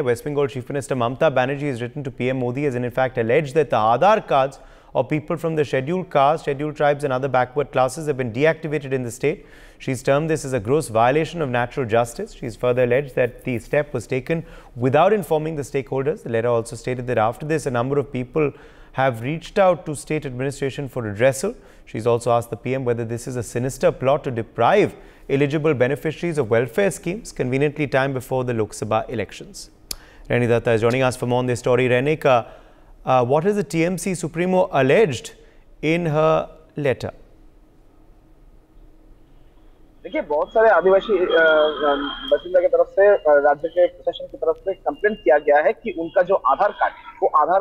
West Bengal Chief Minister Mamata Banerjee has written to PM Modi as in fact alleged that the Aadhaar cards of people from the scheduled castes, scheduled tribes and other backward classes have been deactivated in the state. She's termed this as a gross violation of natural justice. She's further alleged that the step was taken without informing the stakeholders. The letter also stated that after this, a number of people have reached out to state administration for redressal. She's also asked the PM whether this is a sinister plot to deprive eligible beneficiaries of welfare schemes conveniently timed before the Lok Sabha elections. Reni Datta is joining us for more on this story. Renika, what has the TMC Supremo alleged in her letter? देखिए, बहुत सारे आदिवासी बासिंदा की तरफ से राज्य के प्रशासन की तरफ से कंप्लेंट किया गया है कि उनका जो आधार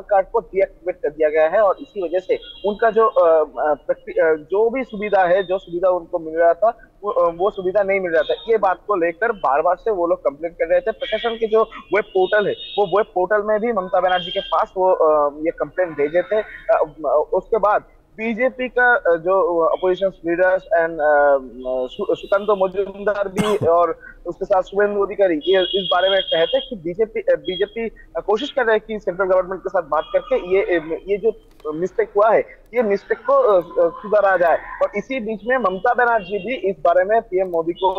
कार्ड को डीएक्टिवेट कर दिया गया है और इसी वजह से उनका जो भी सुविधा है, जो सुविधा उनको मिल रहा था वो सुविधा नहीं मिल रहा था। ये बात को लेकर बार बार से वो लोग कंप्लेंट कर रहे थे। प्रशासन के जो वेब पोर्टल है, वो वेब पोर्टल में भी ममता बनर्जी के पास वो ये कंप्लेंट भेजे थे। उसके बाद बीजेपी का जो opposition leaders and Sukanta Majumdar भी और उसके साथ शुभेंदु अधिकारी ये इस बारे में कहते हैं कि बीजेपी कोशिश कर रहे हैं कि सेंट्रल गवर्नमेंट के साथ बात करके ये जो मिस्टेक हुआ है, ये मिस्टेक को सुधारा जाए। और इसी बीच में ममता बनर्जी भी इस बारे में पीएम मोदी को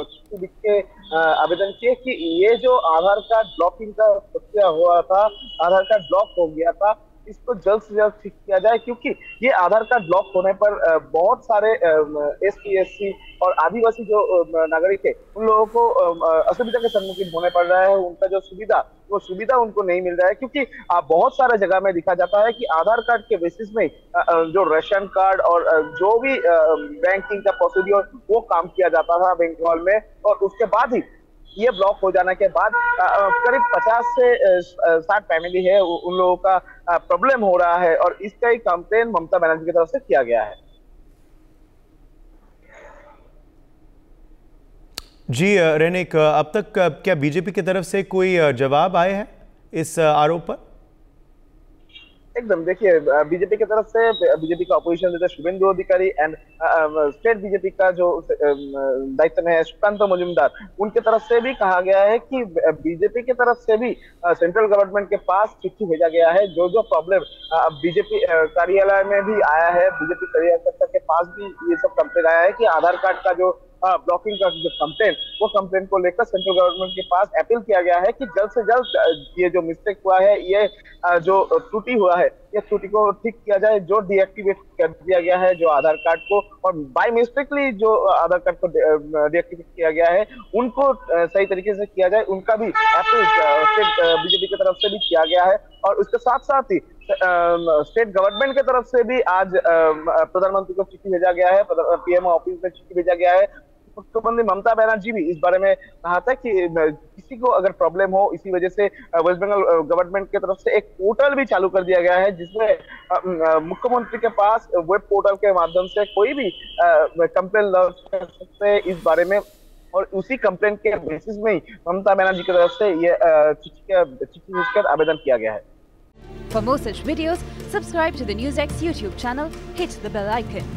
चिट्ठी लिख के आवेदन किए कि ये जो आधार कार्ड ब्लॉकिंग का प्रक्रिया हुआ था, आधार कार्ड ब्लॉक हो गया था, इसको जल्द से जल्द ठीक किया जाए, क्योंकि ये आधार कार्ड ब्लॉक होने पर बहुत सारे एसटी, एससी और आदिवासी जो नागरिक है उन लोगों को असुविधा के सम्मुखीन होने पड़ रहा है। उनका जो सुविधा उनको नहीं मिल रहा है, क्योंकि बहुत सारे जगह में देखा जाता है कि आधार कार्ड के बेसिस में जो राशन कार्ड और जो भी बैंकिंग का प्रोसीड्योर वो काम किया जाता था बंगाल में, और उसके बाद ही ये ब्लॉक हो जाने के बाद करीब 50 से 60 फैमिली है उन लोगों का प्रॉब्लम हो रहा है और इसका ही कंप्लेन ममता बनर्जी की तरफ से किया गया है। जी रेनिक, अब तक क्या बीजेपी की तरफ से कोई जवाब आए हैं इस आरोप पर? एकदम, देखिए, बीजेपी की तरफ से बीजेपी का अपोजिशन लीडर शुभेंदु अधिकारी एंड स्टेट बीजेपी का जो दायित्व में है सुकांतो मजुमदार, उनके तरफ से भी कहा गया है कि बीजेपी की तरफ से भी सेंट्रल गवर्नमेंट के पास चिट्ठी भेजा गया है। जो प्रॉब्लम बीजेपी कार्यालय में भी आया है, बीजेपी कार्यकर्ता के पास भी ये सब कंप्लेंट आया है कि आधार कार्ड का जो ब्लॉकिंग का जो कंप्लेंट को लेकर सेंट्रल गवर्नमेंट के पास अपील किया गया है कि जल्द से जल्द ये जो मिस्टेक हुआ है, ये जो त्रुटि हुआ है, ये त्रुटि को ठीक किया जाए। जो डीएक्टिवेट कर दिया गया है जो आधार कार्ड को, और बाय मिस्टेकली जो आधार कार्ड को डीएक्टिवेट किया गया है, उनको सही तरीके से किया जाए। उनका भी अपील बीजेपी की तरफ से भी किया गया है। और उसके साथ साथ ही स्टेट गवर्नमेंट की तरफ से भी आज प्रधानमंत्री को चिट्ठी भेजा गया है, पीएमओ ऑफिस में चिट्ठी भेजा गया है। मुख्यमंत्री ममता बनर्जी भी इस बारे में कहा था कि किसी को अगर प्रॉब्लम हो, इसी वजह से वेस्ट बंगाल गवर्नमेंट की तरफ से एक पोर्टल भी चालू कर दिया गया है, जिसमें मुख्यमंत्री के पास वेब पोर्टल के माध्यम से कोई भी कंप्लेन लॉन्च कर सकते हैं इस बारे में। और उसी कंप्लेन के बेसिस में ही ममता बनर्जी की तरफ से ये चिट्ठी भेजकर आवेदन किया गया है। For more such videos, subscribe to the NewsX YouTube channel, hit the bell icon.